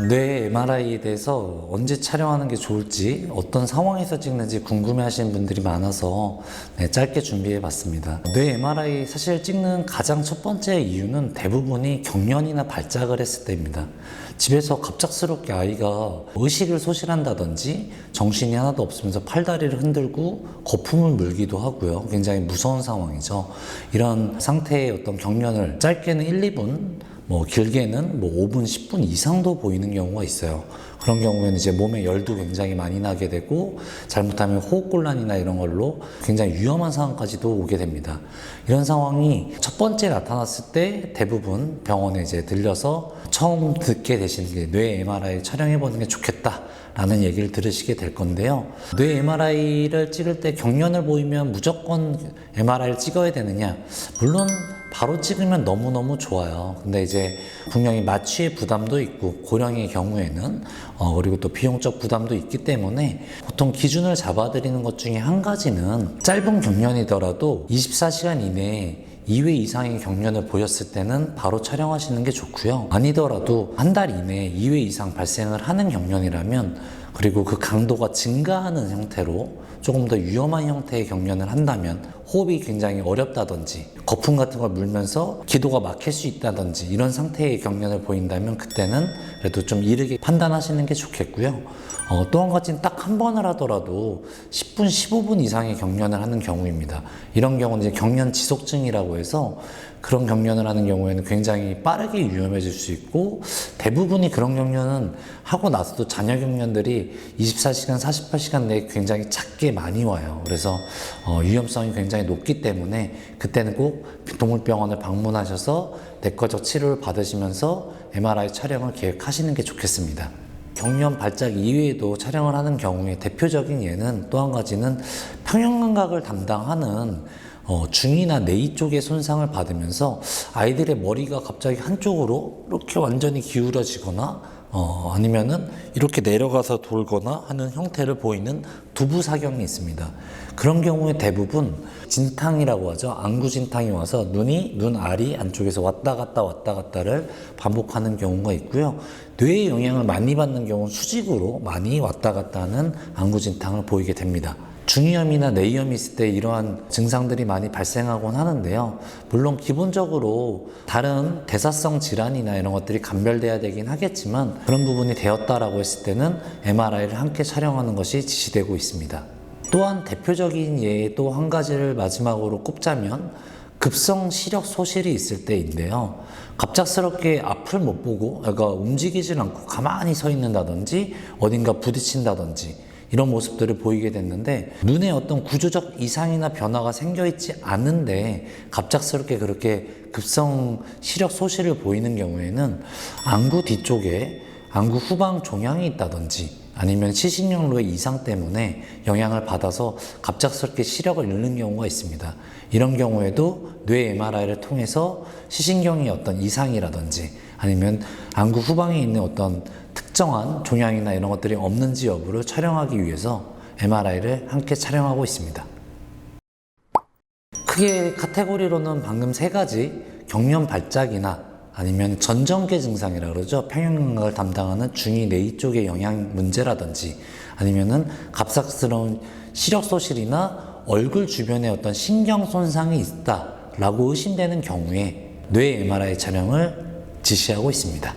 뇌 MRI에 대해서 언제 촬영하는 게 좋을지, 어떤 상황에서 찍는지 궁금해 하시는 분들이 많아서 짧게 준비해 봤습니다. 뇌 MRI 사실 찍는 가장 첫 번째 이유는 대부분이 경련이나 발작을 했을 때입니다. 집에서 갑작스럽게 아이가 의식을 소실한다든지 정신이 하나도 없으면서 팔다리를 흔들고 거품을 물기도 하고요. 굉장히 무서운 상황이죠. 이런 상태의 어떤 경련을 짧게는 1, 2분, 길게는 5분, 10분 이상도 보이는 경우가 있어요. 그런 경우에는 이제 몸에 열도 굉장히 많이 나게 되고, 잘못하면 호흡곤란이나 이런 걸로 굉장히 위험한 상황까지도 오게 됩니다. 이런 상황이 첫 번째 나타났을 때 대부분 병원에 이제 들려서 처음 듣게 되시는 게 뇌 MRI 촬영해보는 게 좋겠다 라는 얘기를 들으시게 될 건데요. 뇌 MRI를 찍을 때 경련을 보이면 무조건 MRI를 찍어야 되느냐? 물론 바로 찍으면 너무너무 좋아요. 근데 이제 분명히 마취의 부담도 있고, 고령의 경우에는 그리고 또 비용적 부담도 있기 때문에 보통 기준을 잡아드리는 것 중에 한 가지는 짧은 경련이더라도 24시간 이내에 2회 이상의 경련을 보였을 때는 바로 촬영하시는 게 좋고요. 아니더라도 한 달 이내에 2회 이상 발생을 하는 경련이라면, 그리고 그 강도가 증가하는 형태로 조금 더 위험한 형태의 경련을 한다면, 호흡이 굉장히 어렵다든지 거품 같은 걸 물면서 기도가 막힐 수 있다든지 이런 상태의 경련을 보인다면 그때는 그래도 좀 이르게 판단하시는 게 좋겠고요. 또 한 가지는 딱 한 번을 하더라도 10분, 15분 이상의 경련을 하는 경우입니다. 이런 경우는 이제 경련 지속증이라고 해서 그런 경련을 하는 경우에는 굉장히 빠르게 위험해질 수 있고, 대부분이 그런 경련은 하고 나서도 잔여 경련들이 24시간, 48시간 내에 굉장히 작게 많이 와요. 그래서 위험성이 굉장히 높기 때문에 그때는 꼭 동물병원을 방문하셔서 내과적 치료를 받으시면서 MRI 촬영을 계획하시는 게 좋겠습니다. 경련 발작 이외에도 촬영을 하는 경우에 대표적인 예는, 또 한 가지는 평형감각을 담당하는 중이나 내이 쪽에 손상을 받으면서 아이들의 머리가 갑자기 한쪽으로 이렇게 완전히 기울어지거나 아니면은 이렇게 내려가서 돌거나 하는 형태를 보이는 두부사경이 있습니다. 그런 경우에 대부분 진탕이라고 하죠. 안구진탕이 와서 눈 알이 안쪽에서 왔다 갔다를 반복하는 경우가 있고요. 뇌에 영향을 많이 받는 경우는 수직으로 많이 왔다 갔다 하는 안구진탕을 보이게 됩니다. 중이염이나 내이염이 있을 때 이러한 증상들이 많이 발생하곤 하는데요. 물론 기본적으로 다른 대사성 질환이나 이런 것들이 감별돼야 되긴 하겠지만, 그런 부분이 되었다라고 했을 때는 MRI를 함께 촬영하는 것이 지시되고 있습니다. 또한 대표적인 예 또 한 가지를 마지막으로 꼽자면 급성 시력 소실이 있을 때인데요. 갑작스럽게 앞을 못 보고 애가 움직이질 않고 가만히 서 있는다든지 어딘가 부딪힌다든지 이런 모습들을 보이게 됐는데, 눈에 어떤 구조적 이상이나 변화가 생겨있지 않은데 갑작스럽게 그렇게 급성 시력 소실을 보이는 경우에는 안구 뒤쪽에 안구 후방 종양이 있다든지 아니면 시신경로의 이상 때문에 영향을 받아서 갑작스럽게 시력을 잃는 경우가 있습니다. 이런 경우에도 뇌 MRI를 통해서 시신경의 어떤 이상이라든지 아니면 안구 후방에 있는 어떤 특정한 종양이나 이런 것들이 없는지 여부를 촬영하기 위해서 MRI를 함께 촬영하고 있습니다. 크게 카테고리로는 방금 세 가지, 경련 발작이나 아니면 전정계 증상이라고 그러죠. 평형감각을 담당하는 중이 내이 쪽의 영양 문제라든지 아니면은 갑작스러운 시력 소실이나 얼굴 주변에 어떤 신경 손상이 있다라고 의심되는 경우에 뇌 MRI 촬영을 지시하고 있습니다.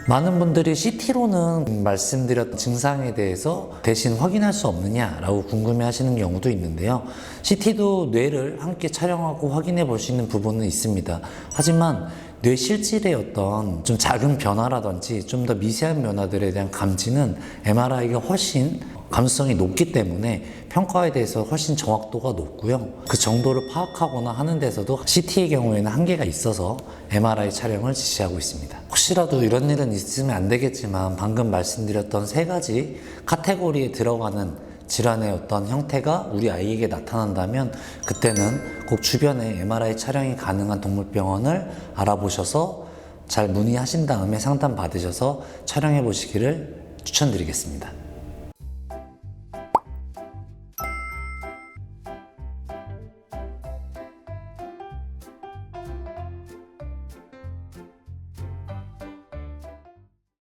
많은 분들이 CT로는 말씀드렸던 증상에 대해서 대신 확인할 수 없느냐라고 궁금해 하시는 경우도 있는데요. CT도 뇌를 함께 촬영하고 확인해 볼 수 있는 부분은 있습니다. 하지만 뇌 실질의 어떤 좀 작은 변화라든지 좀 더 미세한 변화들에 대한 감지는 MRI가 훨씬 감수성이 높기 때문에 평가에 대해서 훨씬 정확도가 높고요. 그 정도를 파악하거나 하는 데서도 CT의 경우에는 한계가 있어서 MRI 촬영을 지시하고 있습니다. 혹시라도 이런 일은 있으면 안 되겠지만 방금 말씀드렸던 세 가지 카테고리에 들어가는 질환의 어떤 형태가 우리 아이에게 나타난다면 그때는 꼭 주변에 MRI 촬영이 가능한 동물병원을 알아보셔서 잘 문의하신 다음에 상담 받으셔서 촬영해 보시기를 추천드리겠습니다.